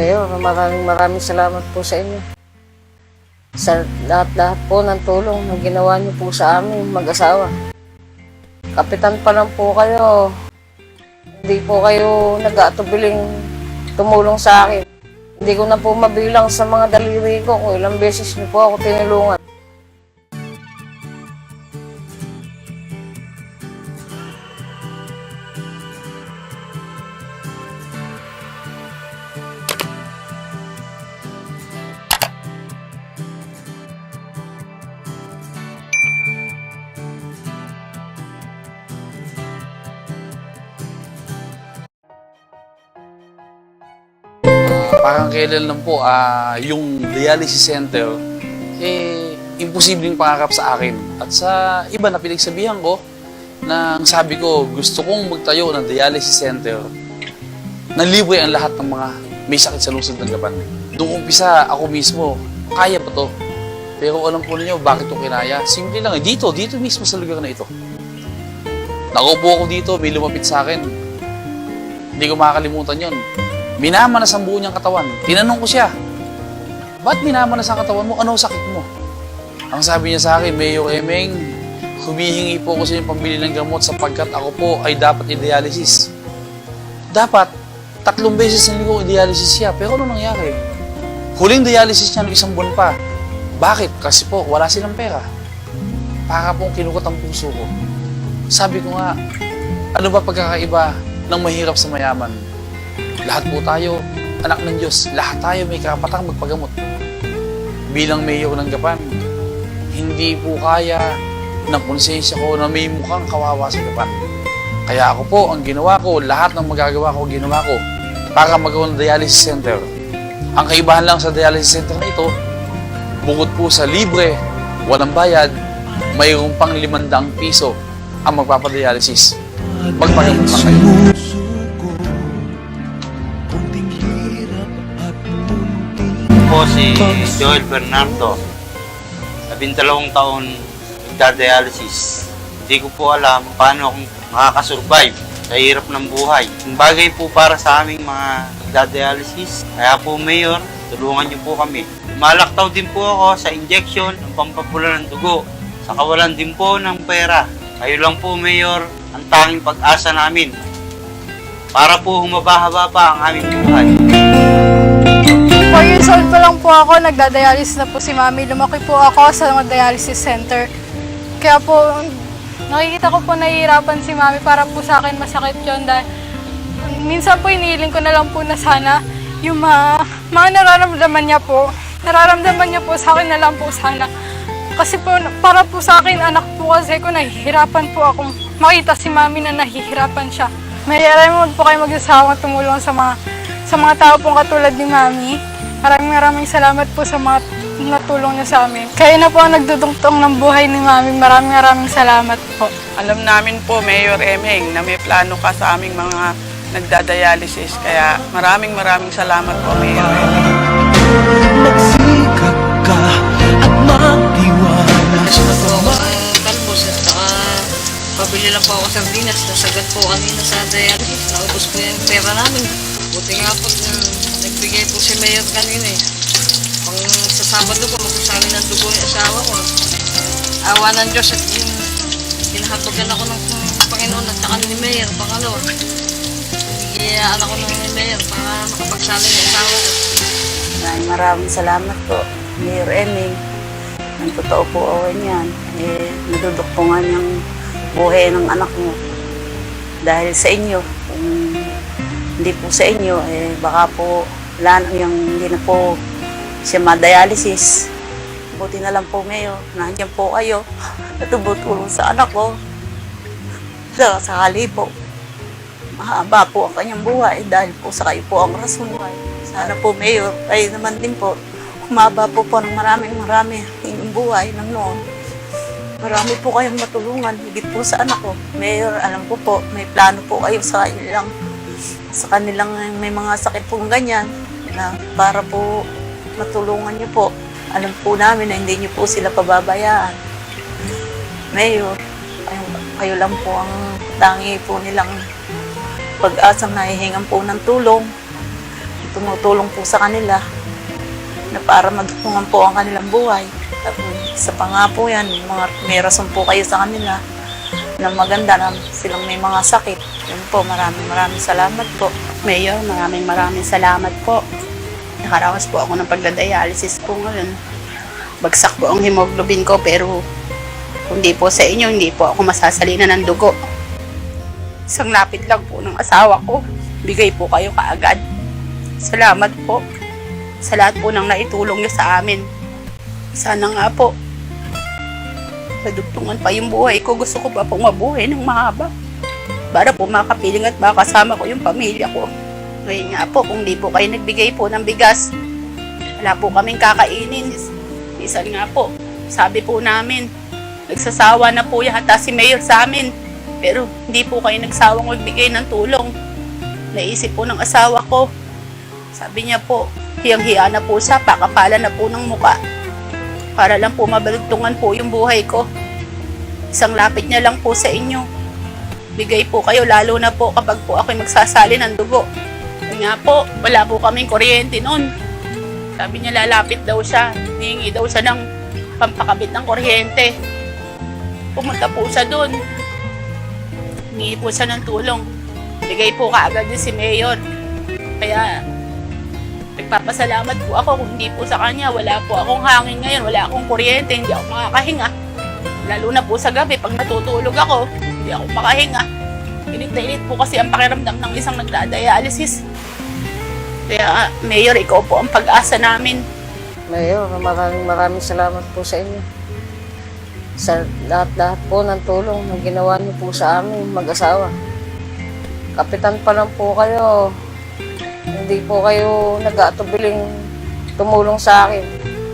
Mayor, maraming salamat po sa inyo. Sa lahat-lahat po ng tulong na ginawa niyo po sa amin mag-asawa. Kapitan pa lang po kayo. Hindi po kayo nag-aatubiling tumulong sa akin. Hindi ko na po mabilang sa mga daliri ko kung ilang beses niyo po ako tinulungan. Parang kailan lang po, yung dialysis center, imposibleng pangarap sa akin. At sa iba na pinagsabihan ko, na ang sabi ko, gusto kong magtayo ng dialysis center na libre ang lahat ng mga may sakit sa lungsod ng Gapan. Doon umpisa, ako mismo, kaya pa to. Pero alam po ninyo, bakit ito kinaya? Simple lang, dito mismo sa lugar na ito. Nakaupo ako dito, may lumapit sa akin. Hindi ko makakalimutan yon. Minamanas ang buo niyang katawan. Tinanong ko siya, ba't minamanas ang katawan mo? Ano sakit mo? Ang sabi niya sa akin, Mayor Emeng, humihingi po ako sa inyong pambili ng gamot sapagkat ako po ay dapat i-dialysis. Dapat, 3 beses na ko i-dialysis siya. Pero ano nangyari? Huling dialysis niya ng 1 buwan pa. Bakit? Kasi po, wala silang pera. Para pong kinukot ang puso ko. Sabi ko nga, ano ba pagkakaiba ng mahirap sa mayaman? Lahat po tayo, anak ng Diyos. Lahat tayo may karapatang magpagamot. Bilang mayor ng Gapan, hindi po kaya ng konsensya ko na may mukhang kawawa sa Gapan. Kaya ako po, ang ginawa ko, lahat ng magagawa ko, ginawa ko para magawa ng dialysis center. Ang kaibahan lang sa dialysis center na ito, bukod po sa libre, walang bayad, mayroong pang 500 piso ang magpapadialysis. Magpagamot lang kayo. Po si Joel Bernardo, 12 taon nagda-dialysis. Hindi ko po alam paano akong makakasurvive sa hirap ng buhay. Yung bagay po para sa aming mga nagda-dialysis. Kaya po, Mayor, tulungan niyo po kami. Lumalaktaw din po ako sa injection ng pampapula ng dugo. Sa kawalan din po ng pera. Kayo lang po, Mayor, ang tanging pag-asa namin para po humaba-haba pa ang aming buhay. 4 years old pa lang po ako, nagda-dialysis na po si Mami. Lumaki po ako sa mga dialysis center. Kaya po, nakikita ko po nahihirapan si Mami, para po sa akin masakit yun. Dahil minsan po inihiling ko na lang po na sana yung mga nararamdaman niya po sa akin na lang po sana. Kasi po, para po sa akin, anak po kasi ko, nahihirapan po akong makita si Mami na nahihirapan siya. Mayayaran mo po kayo mag-asawang tumulong sa mga tao pong katulad ni Mami. Maraming salamat po sa mga natulong niyo sa amin. Kayo na po ang nagdudugtong ng buhay ni Mami. Maraming salamat po. Alam namin po, Mayor Emeng, na may plano ka sa aming mga nagdadialysis. Kaya maraming salamat po, Mayor Emeng. Magsikap ka at magtiwala sa Talbos at saka pabili lang po ako sardinas. Nasagat po kanina sa dialysis. Naubos po yung pera namin. Buti nga po, nagbigay po si Mayor kanina eh. Pang sa Sabado po, magkasali ng dugo yung asawa ko. Awa ng Diyos at pinahatugan ako ng Panginoon at saka ni Mayor, pangalawa. Iyayaan ako ng Mayor para makapagsali ng asawa ko. Maraming salamat po, Mayor Emeng. Ang totoo po ako niyan. Naduduktungan yung buhay ng anak mo. Dahil sa inyo, kung hindi po sa inyo, baka po hindi na po siya ma-dialysis. Buti na lang po, Mayor, nandiyan po kayo at tumutulong sa anak ko. Sakali po, mahaba po ang kanyang buhay dahil po sa kayo po ang rason. Sana po, Mayor, kayo naman din po, humaba po ng marami yung buhay ng noon. Marami po kayong matulungan, higit po sa anak ko. Mayor, alam ko po, may plano po kayo sa kanilang may mga sakit pong ganyan na para po matulungan niyo po. Alam po namin na hindi niyo po sila pababayaan. Mayor, kayo lang po ang tangi po nilang pag-asang nahihingan po ng tulong. tumutulong po sa kanila na para madungan po ang kanilang buhay. Tapos sa pa nga po yan, may rason po kayo sa kanila na maganda na silang may mga sakit. Yun po, maraming salamat po. Mayor, maraming salamat po. Nakarawas po ako ng pagdadialysis po ngayon. Bagsak po ang hemoglobin ko pero kung di po sa inyo, hindi po ako masasalina ng dugo. Isang lapit lang po ng asawa ko. Bigay po kayo kaagad. Salamat po sa lahat po ng naitulong niyo sa amin. Sana nga po, nadugtungan pa yung buhay ko. Gusto ko pa pong mabuhay ng mahaba para po makapiling at makasama ko yung pamilya ko. Ngayon nga po, kung di po kayo nagbigay po ng bigas, wala po kaming kakainin. Minsan nga po, sabi po namin, nagsasawa na po yata si Mayor sa amin. Pero hindi po kayo nagsawang magbigay ng tulong. Naisip po ng asawa ko. Sabi niya po, hiyang-hiya na po siya, pakapala na po ng muka. Para lang po mabalugtungan po yung buhay ko. Isang lapit niya lang po sa inyo. Bigay po kayo, lalo na po kapag po ako'y magsasali ng dugo. Nga po, wala po kaming kuryente noon. Sabi niya lalapit daw siya, hihingi daw siya ng pampakabit ng kuryente. Pumunta po siya doon. Hihingi po siya ng tulong. Bigay po kaagad din si Mayor. Kaya, nagpapasalamat po ako kung hindi po sa kanya. Wala po akong hangin ngayon, wala akong kuryente, hindi ako makakahinga. Lalo na po sa gabi, pag natutulog ako, hindi ako makahinga. Init na init po kasi ang pakiramdam ng isang nagdadialysis. Kaya, Mayor, ikaw po ang pag-asa namin. Mayor, maraming salamat po sa inyo. Sa lahat-lahat po ng tulong na ginawa niyo po sa amin mag-asawa. Kapitan pa lang po kayo. Hindi po kayo nag-aatubiling tumulong sa akin.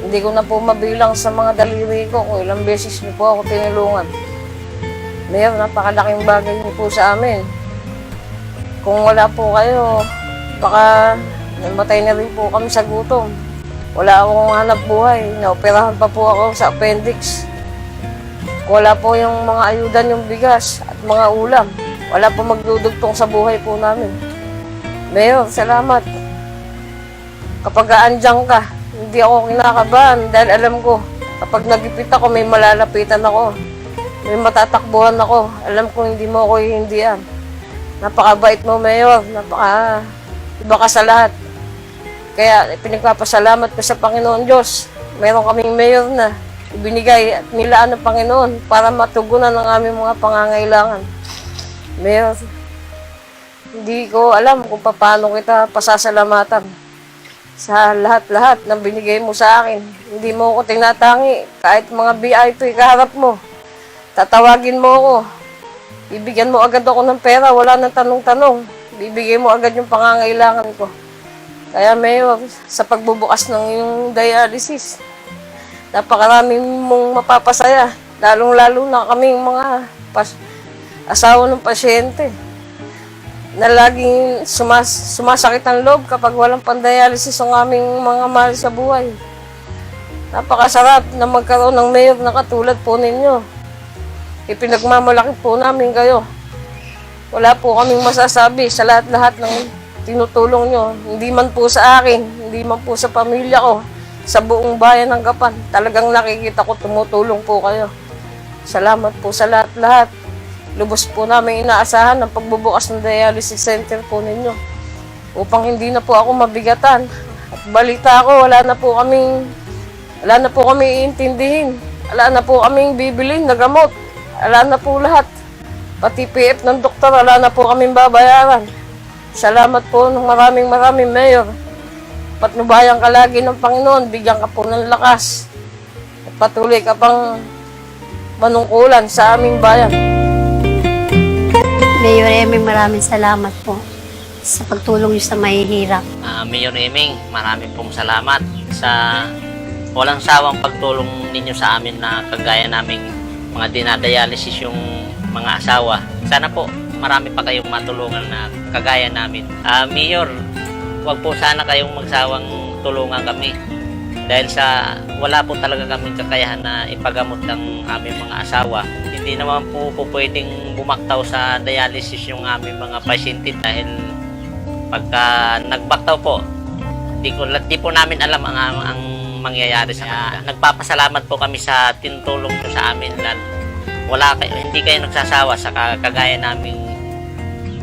Hindi ko na po mabilang sa mga daliri ko kung ilang beses niyo po ako tinulungan. Mayor, napakalaking bagay niyo po sa amin. Kung wala po kayo, baka namatay na rin po kami sa gutom. Wala akong hanap buhay. Naoperahan pa po ako sa appendix. Wala po yung mga ayudan yung bigas at mga ulam. Wala po magdudugtong sa buhay po namin. Mayor, salamat. Kapag aandyang ka, hindi ako kinakabahan dahil alam ko, kapag nagipit ako, may malalapitan ako. May matatakbuhan ako. Alam ko hindi mo ako hihindihan. Napakabait mo, Mayor. Iba ka sa lahat. Kaya pinagpapasalamat ko sa Panginoon Diyos. Meron kaming Mayor na ibinigay at nilaan ng Panginoon para matugunan ang aming mga pangangailangan. Mayor, hindi ko alam kung paano kita pasasalamatan sa lahat-lahat na binigay mo sa akin. Hindi mo ako tinatangi. Kahit mga VIP kaharap mo, tatawagin mo ako. Bibigyan mo agad ako ng pera, wala nang tanong-tanong. Bibigay mo agad yung pangangailangan ko. Kaya Mayor, sa pagbubukas ng iyong dialysis, napakaraming mong mapapasaya. Lalong-lalo na kaming mga asawa ng pasyente na laging sumasakit ang loob kapag walang pandialysis ang aming mga mahal sa buhay. Napakasarap na magkaroon ng Mayor na katulad po ninyo. Ipinagmamalaki po namin kayo. Wala po kaming masasabi sa lahat-lahat ng tinutulong nyo. Hindi man po sa akin, hindi man po sa pamilya ko, sa buong bayan ng Gapan. Talagang nakikita ko tumutulong po kayo. Salamat po sa lahat-lahat. Lubos po namin inaasahan ang pagbubukas ng dialysis center po ninyo upang hindi na po ako mabigatan. At balita ko, wala na po kami iintindihin. Wala na po kaming bibilin na gamot. Wala na po lahat. Pati PF ng doktor, wala na po kaming babayaran. Salamat po ng maraming Mayor. Patnubayan ka lagi ng Panginoon, bigyan ka po ng lakas. At patuloy ka pang manungkulan sa aming bayan. Mayor Eming, maraming salamat po sa pagtulong niyo sa mahihirap. Mayor Eming, maraming pong salamat sa walang sawang pagtulong ninyo sa amin na kagaya naming mga dinadialysis yung mga asawa. Sana po marami pa kayong matulungan na kagaya namin. Mayor, wag po sana kayong magsawang tulungan kami. Dahil sa wala po talaga kaming kakayahan na ipagamot ng aming mga asawa. Hindi naman po pwedeng bumaktaw sa dialysis yung aming mga pasyente dahil pagka nagbaktaw po, Di po namin alam ang mangyayari sa kanila. Nagpapasalamat po kami sa tinutulong nyo sa amin. Hindi kayo nagsasawa sa kagaya naming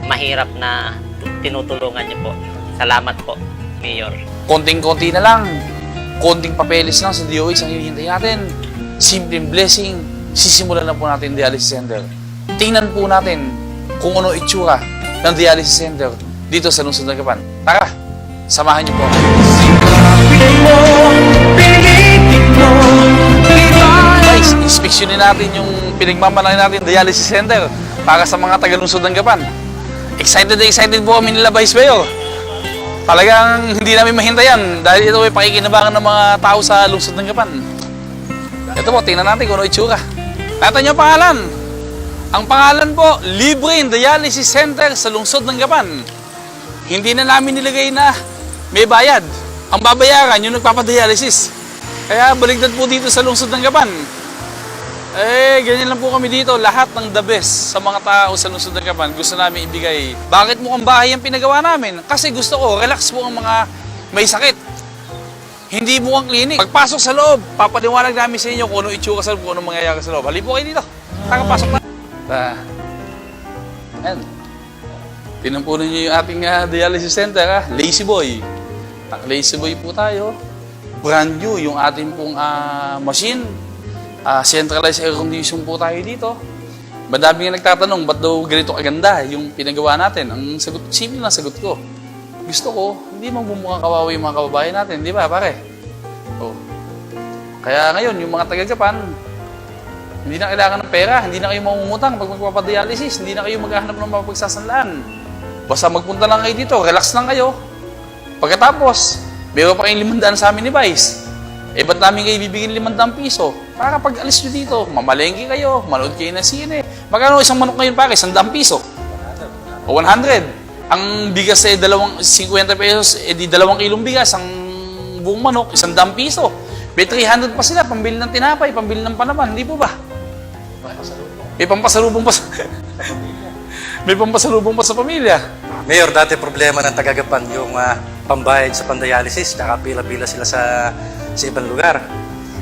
mahirap na tinutulungan nyo po. Salamat po, Mayor. Konting-konti na lang. Konting papeles lang sa DOH ang hinihintay natin. Simpleng blessing. Sisimulan na po natin dialysis center. Tingnan po natin kung ano itsura ng dialysis center dito sa lungsod ng Gapan. Tara, samahan niyo po ako. Guys, inspeksyonin natin yung pinagmamalaki natin dialysis center para sa mga taga-lungsod ng Gapan. Excited na excited po kami nila Vice Mayor. Talagang hindi namin mahintayan dahil ito ay pakikinabangan ng mga tao sa lungsod ng Gapan. Ito po, tingnan natin kung ano itsura. Nakita niyo ang pangalan? Ang pangalan po, Libre Dialysis Center sa lungsod ng Gapan. Hindi na namin nilagay na may bayad. Ang babayaran, yung nagpapadialysis. Kaya baligtad po dito sa lungsod ng Gapan. Ganyan lang po kami dito. Lahat ng the best sa mga tao sa lungsod ng Gapan gusto namin ibigay. Bakit mukhang bahay ang pinagawa namin? Kasi gusto ko, relax po ang mga may sakit. Hindi mukhang clinic. Pagpasok sa loob, papaliwanag namin sa inyo kung ano itsura sa loob, kung ano mangyayari sa loob. Halip po kayo dito. Pasok na. Ayan. Tinan po ninyo yung ating dialysis center, Lazy Boy. Lazy Boy po tayo. Brand new yung ating pong machine. Centralized air condition po tayo dito. Madami nga nagtatanong, ba't daw ganito kaganda yung pinagawa natin? Ang sagot, simple na sagot ko. Gusto ko, hindi magbumukhang kawawa yung mga kababayan natin, di ba pare? Oh. Kaya ngayon, yung mga taga-Gapan, hindi na kailangan ng pera, hindi na kayo mamumutang pag magpapadialysis, hindi na kayo maghahanap ng mga pagsasanlaan. Basta magpunta lang kayo dito, relax lang kayo. Pagkatapos, meron pa kayong 500 sa amin ni Vice. Ba't namin kayo bibigyan 500 piso? Para pag alis nyo dito, mamalengke kayo, manood kayo ng sine. Magkano isang manok ngayon pare? 100 piso. O 100. Ang bigas 50 pesos, di 2 kilong bigas. Ang buong manok, 100 piso. May 300 pa sila, pambili ng tinapay, pambili ng panaman. Hindi po ba? May pampasalubong pa sa... May pampasalubong pa sa pamilya. Mayor, dati problema ng taga-Gapan yung pambayad sa pandialysis, tsaka pila-pila sila sa ibang lugar.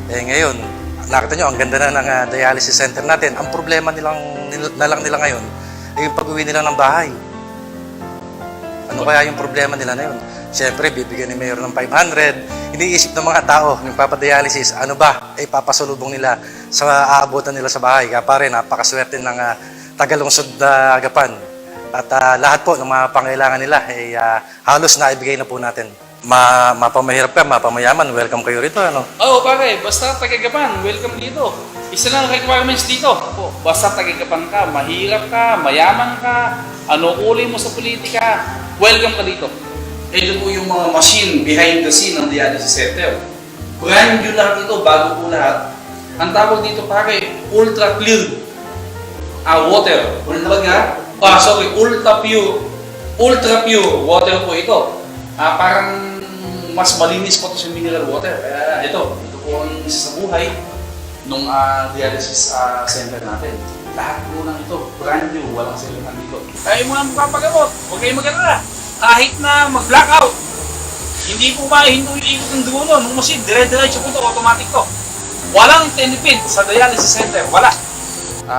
Ngayon, nakita nyo, ang ganda na ng dialysis center natin. Ang problema nila ngayon ay yung pag-uwi nila ng bahay. Ano kaya yung problema nila na yun? Siyempre, bibigyan ni Mayor ng 500. Iniisip ng mga tao, yung papadialysis, ano ba? Papasulubong nila sa aabutan nila sa bahay. Kaya pare, napakaswerte ng taga-lungsod na Gapan. At lahat po ng mga pangailangan nila ay halos naibigay na po natin. Mapamahirap ka, mapamayaman, welcome kayo rito, ano? Oo, pare, basta taga-Gapan, welcome dito. Isa lang ang requirements dito. Basta taga-Gapan ka, mahirap ka, mayaman ka, ano kulay mo sa politika, welcome ka dito. Ito po yung mga machine behind the scene ng dialysis center. Brand new lahat ito, bago po lahat. Ang tawag dito, pare, ultra clear water. Ultra pure water po ito. Parang mas malinis po ito sa mineral water. Kaya ito po ang isa sa buhay nung dialysis center natin. Lahat po ng ito, brand new, walang siluman dito. Kaya mo na magpapagamot, huwag kayong mag-alala. Kahit na mag-blackout, hindi po mahihinto yung ikot ng dulo nung machine, dire-diretso po ito, automatic to. Walang tenipid sa dialysis center, wala.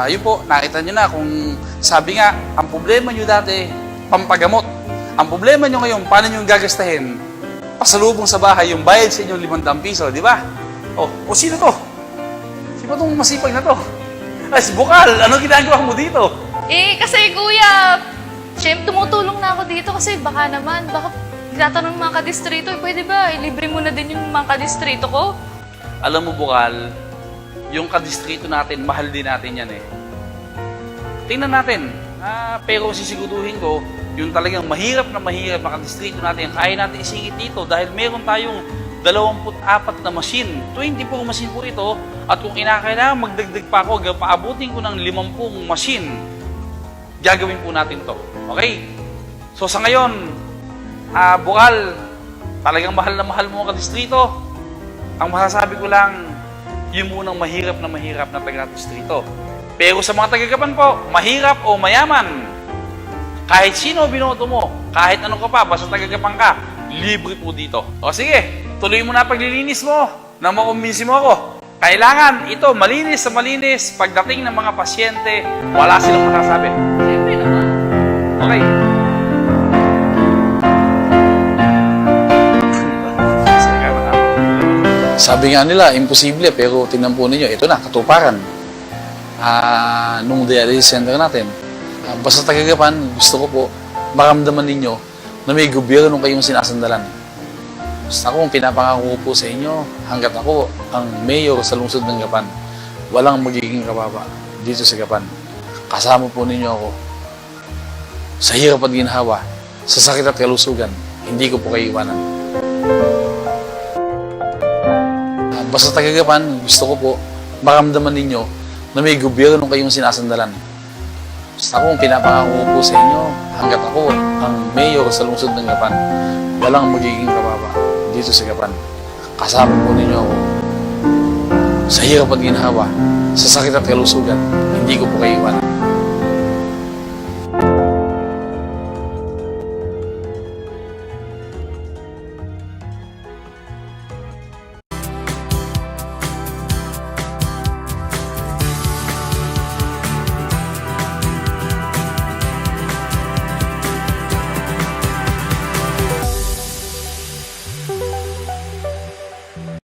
Yun po, nakita nyo na kung sabi nga, ang problema nyo dati, pampagamot. Ang problema nyo ngayon, paano nyo gagastahin? Pasalubong sa bahay, yung bayad sa inyo 500 piso, di ba? O sino to? Sino itong masipag na to? Si Bukal, ano ginagawa mo dito? Kasi kuya, siyempre tumutulong na ako dito kasi baka tinatanong mga kadistrito, pwede ba? Libre mo na din yung mga kadistrito ko? Alam mo, Bukal, yung kadistrito natin, mahal din natin yan eh. Tingnan natin, pero sisiguruhin ko, yung talagang mahirap na kadistrito natin, kaya natin isingit dito dahil meron tayong 24 na machine. 24 machine po ito at kung kinakailangan magdagdag pa ako, paabutin ko ng 50 machine, gagawin po natin to. Okay? So sa ngayon, Bukal, talagang mahal na mahal mo ang kadistrito. Ang masasabi ko lang, yun munang mahirap na taga-distrito. Pero sa mga taga-Gapan po, mahirap o mayaman, kahit sino binoto mo, kahit ano ka pa, basta taga-Gapan ka, libre po dito. O sige, tuloy mo na paglilinis mo na makumbinsi mo ako. Kailangan ito malinis sa malinis. Pagdating ng mga pasyente, wala silang masasabi. Siyempre naman. Okay. Sabi nga nila, imposible, pero tingnan po ninyo, ito na, katuparan. Nung dialysis center natin. Basta tagagapan, gusto ko po, maramdaman ninyo na may gobyerno kayong sinasandalan. Basta ako, pinapangako ko po sa inyo, hanggat ako ang mayor sa lungsod ng Gapan, walang magiging kababa dito sa Gapan. Kasama po ninyo ako. Sa hirap at ginhawa, sa sakit at kalusugan, hindi ko po kayo iwanan. Basta tagagapan, gusto ko po, maramdaman ninyo na may gobyerno kayong sinasandalan. Basta ako, pinapangako ko po sa inyo, hanggat ako ang mayor sa lungsod ng Gapan, walang magiging kababa dito sa Gapan. Kasama po ninyo ako. Sa hirap at ginhawa, sa sakit at kalusugan, hindi ko po kayo iwanan.